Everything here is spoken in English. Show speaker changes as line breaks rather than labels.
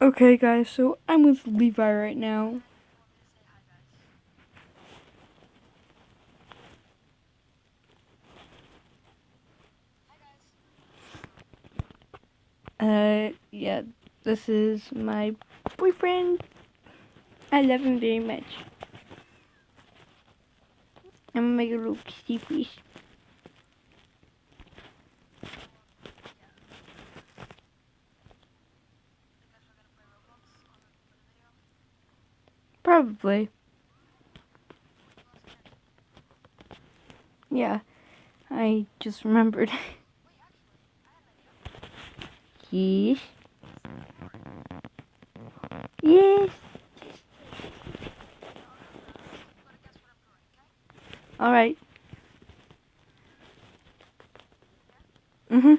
Okay, guys, so I'm with Levi right now. Yeah, this is my boyfriend. I love him very much. I'm gonna make a little kitty fish. Probably. Yeah, I just remembered. Yes. Yes. Alright. Mm-hmm.